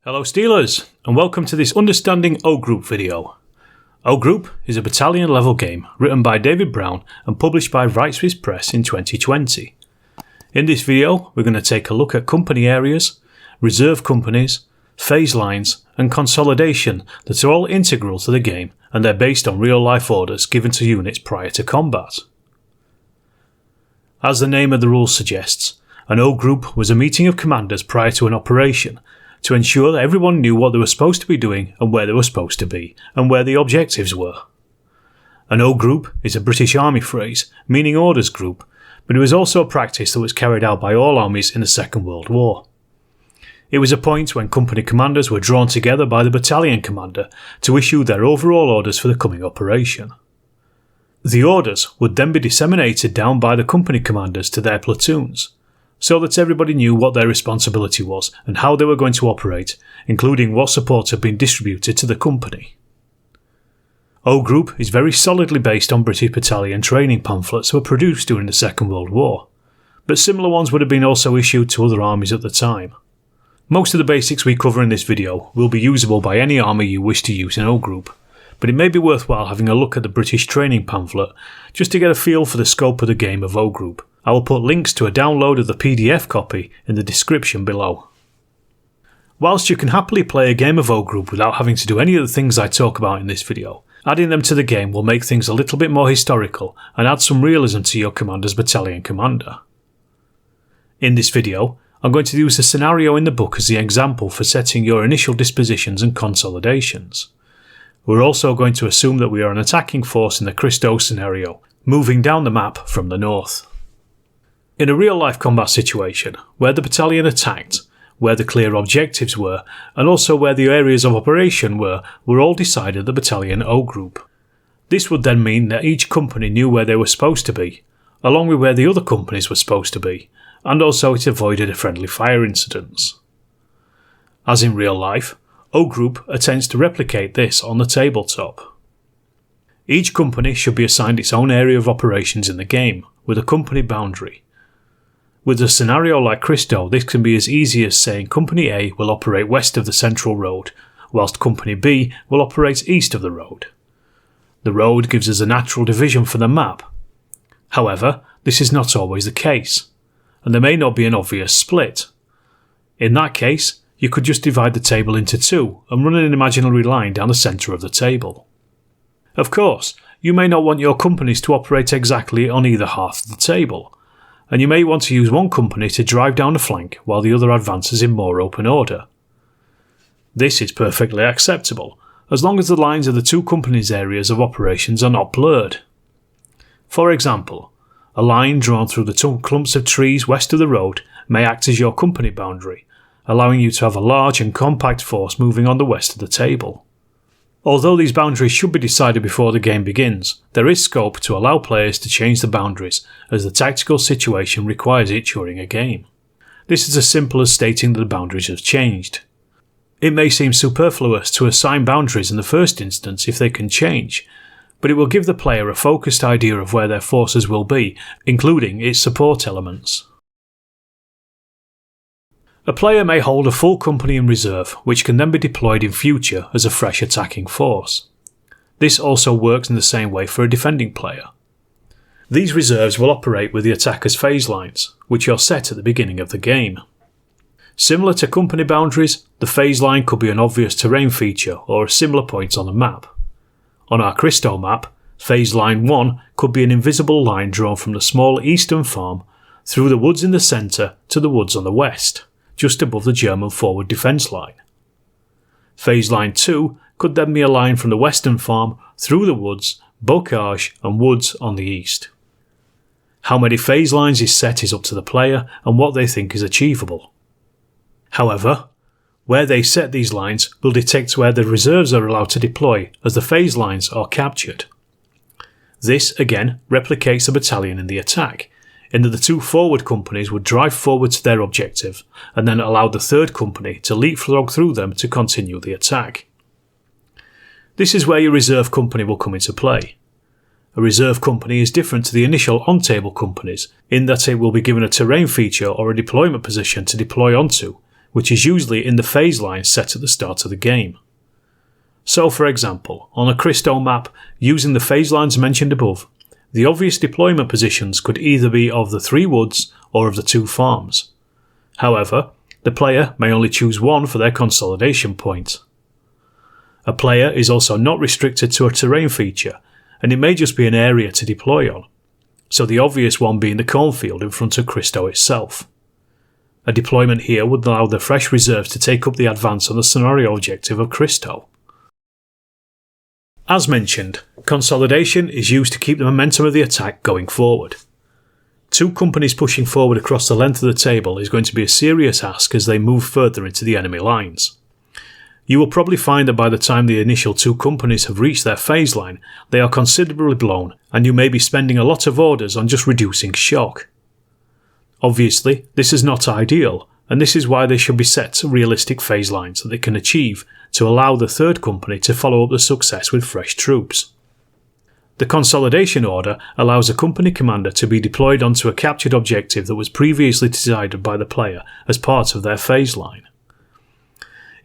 Hello Steelers, and welcome to this Understanding O Group video. O Group is a battalion level game written by David Brown and published by Reisswitz Press in 2020. In this video we're going to take a look at company areas, reserve companies, phase lines and consolidation that are all integral to the game, and they're based on real life orders given to units prior to combat. As the name of the rules suggests, an O Group was a meeting of commanders prior to an operation to ensure that everyone knew what they were supposed to be doing and where they were supposed to be, and where the objectives were. An O Group is a British Army phrase meaning orders group, but it was also a practice that was carried out by all armies in the Second World War. It was a point when company commanders were drawn together by the battalion commander to issue their overall orders for the coming operation. The orders would then be disseminated down by the company commanders to their platoons, so that everybody knew what their responsibility was and how they were going to operate, including what support had been distributed to the company. O Group is very solidly based on British battalion training pamphlets that were produced during the Second World War, but similar ones would have been also issued to other armies at the time. Most of the basics we cover in this video will be usable by any army you wish to use in O Group, but it may be worthwhile having a look at the British training pamphlet just to get a feel for the scope of the game of O Group. I will put links to a download of the PDF copy in the description below. Whilst you can happily play a game of O Group without having to do any of the things I talk about in this video, adding them to the game will make things a little bit more historical and add some realism to your commander's battalion commander. In this video, I'm going to use the scenario in the book as the example for setting your initial dispositions and consolidations. We're also going to assume that we are an attacking force in the Christo scenario, moving down the map from the north. In a real-life combat situation, where the battalion attacked, where the clear objectives were, and also where the areas of operation were all decided at the battalion O Group. This would then mean that each company knew where they were supposed to be, along with where the other companies were supposed to be, and also it avoided friendly fire incidents. As in real life, O Group attempts to replicate this on the tabletop. Each company should be assigned its own area of operations in the game, with a company boundary. With a scenario like Christo, this can be as easy as saying Company A will operate west of the central road, whilst Company B will operate east of the road. The road gives us a natural division for the map. However, this is not always the case, and there may not be an obvious split. In that case, you could just divide the table into two and run an imaginary line down the centre of the table. Of course, you may not want your companies to operate exactly on either half of the table, and you may want to use one company to drive down a flank while the other advances in more open order. This is perfectly acceptable, as long as the lines of the two companies' areas of operations are not blurred. For example, a line drawn through the two clumps of trees west of the road may act as your company boundary, allowing you to have a large and compact force moving on the west of the table. Although these boundaries should be decided before the game begins, there is scope to allow players to change the boundaries as the tactical situation requires it during a game. This is as simple as stating that the boundaries have changed. It may seem superfluous to assign boundaries in the first instance if they can change, but it will give the player a focused idea of where their forces will be, including its support elements. A player may hold a full company in reserve, which can then be deployed in future as a fresh attacking force. This also works in the same way for a defending player. These reserves will operate with the attacker's phase lines, which are set at the beginning of the game. Similar to company boundaries, the phase line could be an obvious terrain feature or a similar point on the map. On our Christo map, phase line 1 could be an invisible line drawn from the small eastern farm through the woods in the centre to the woods on the west, just above the German forward defence line. Phase line 2 could then be a line from the western farm through the woods, bocage and woods on the east. How many phase lines is set is up to the player and what they think is achievable. However, where they set these lines will dictate where the reserves are allowed to deploy as the phase lines are captured. This again replicates a battalion in the attack, in that the two forward companies would drive forward to their objective and then allow the third company to leapfrog through them to continue the attack. This is where your reserve company will come into play. A reserve company is different to the initial on-table companies in that it will be given a terrain feature or a deployment position to deploy onto, which is usually in the phase line set at the start of the game. So for example, on a Christo map, using the phase lines mentioned above, the obvious deployment positions could either be of the 3 woods or of the 2 farms. However, the player may only choose one for their consolidation point. A player is also not restricted to a terrain feature, and it may just be an area to deploy on, so the obvious one being the cornfield in front of Christo itself. A deployment here would allow the fresh reserves to take up the advance on the scenario objective of Christo. As mentioned, consolidation is used to keep the momentum of the attack going forward. 2 companies pushing forward across the length of the table is going to be a serious ask as they move further into the enemy lines. You will probably find that by the time the initial 2 companies have reached their phase line, they are considerably blown, and you may be spending a lot of orders on just reducing shock. Obviously, this is not ideal, and this is why they should be set to realistic phase lines that they can achieve to allow the 3rd company to follow up the success with fresh troops. The consolidation order allows a company commander to be deployed onto a captured objective that was previously decided by the player as part of their phase line.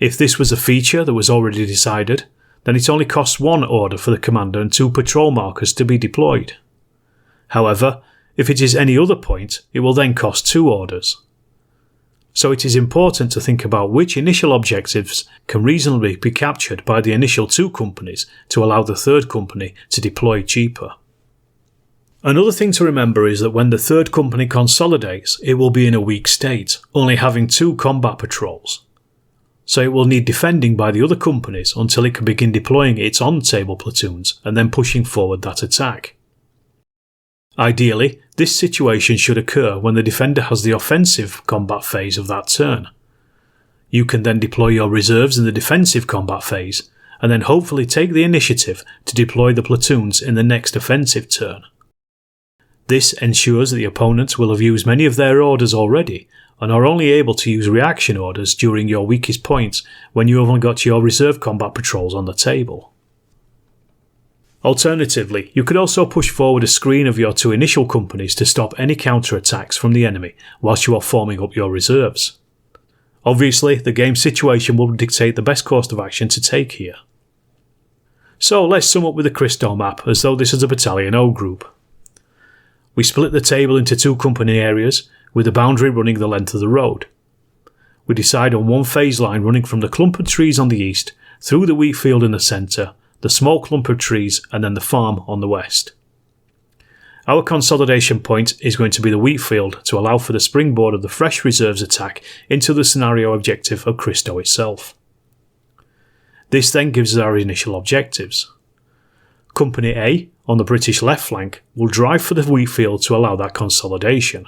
If this was a feature that was already decided, then it only costs 1 order for the commander and 2 patrol markers to be deployed. However, if it is any other point, it will then cost 2 orders. So it is important to think about which initial objectives can reasonably be captured by the initial 2 companies to allow the 3rd company to deploy cheaper. Another thing to remember is that when the 3rd company consolidates, it will be in a weak state, only having 2 combat patrols. So it will need defending by the other companies until it can begin deploying its on-table platoons and then pushing forward that attack. Ideally, this situation should occur when the defender has the offensive combat phase of that turn. You can then deploy your reserves in the defensive combat phase, and then hopefully take the initiative to deploy the platoons in the next offensive turn. This ensures that the opponents will have used many of their orders already, and are only able to use reaction orders during your weakest points when you have only got your reserve combat patrols on the table. Alternatively, you could also push forward a screen of your 2 initial companies to stop any counter-attacks from the enemy whilst you are forming up your reserves. Obviously, the game situation will dictate the best course of action to take here. So let's sum up with the Christo map as though this is a Battalion O group. We split the table into 2 company areas, with the boundary running the length of the road. We decide on 1 phase line running from the clump of trees on the east, through the wheat field in the centre, the small clump of trees, and then the farm on the west. Our consolidation point is going to be the wheat field to allow for the springboard of the fresh reserves attack into the scenario objective of Christo itself. This then gives us our initial objectives. Company A, on the British left flank, will drive for the wheat field to allow that consolidation.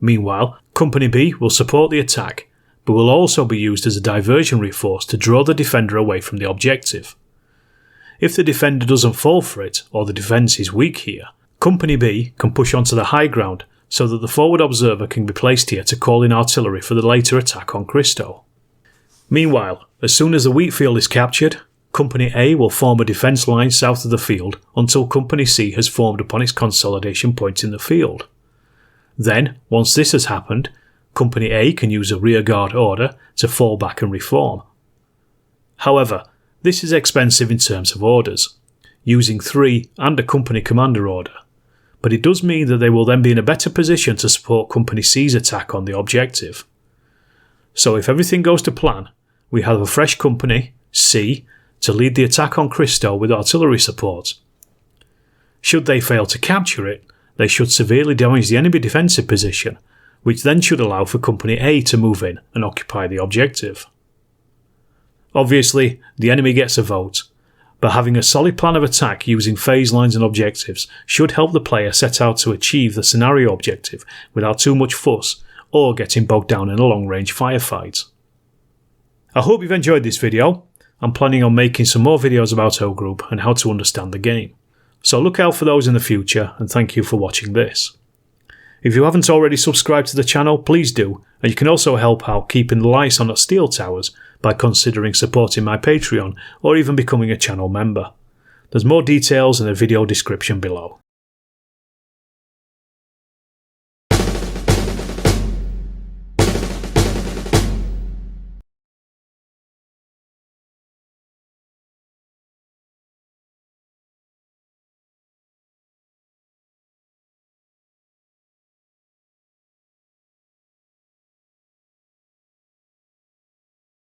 Meanwhile, Company B will support the attack, but will also be used as a diversionary force to draw the defender away from the objective. If the defender doesn't fall for it, or the defence is weak here, Company B can push onto the high ground so that the forward observer can be placed here to call in artillery for the later attack on Christo. Meanwhile, as soon as the wheat field is captured, Company A will form a defence line south of the field until Company C has formed upon its consolidation point in the field. Then, once this has happened, Company A can use a rearguard order to fall back and reform. However, this is expensive in terms of orders, using 3 and a company commander order, but it does mean that they will then be in a better position to support Company C's attack on the objective. So if everything goes to plan, we have a fresh Company, C, to lead the attack on Christo with artillery support. Should they fail to capture it, they should severely damage the enemy defensive position, which then should allow for Company A to move in and occupy the objective. Obviously, the enemy gets a vote, but having a solid plan of attack using phase lines and objectives should help the player set out to achieve the scenario objective without too much fuss or getting bogged down in a long-range firefight. I hope you've enjoyed this video. I'm planning on making some more videos about O Group and how to understand the game, so look out for those in the future, and thank you for watching this. If you haven't already subscribed to the channel, please do, and you can also help out keeping the lights on at Steel Towers by considering supporting my Patreon or even becoming a channel member. There's more details in the video description below.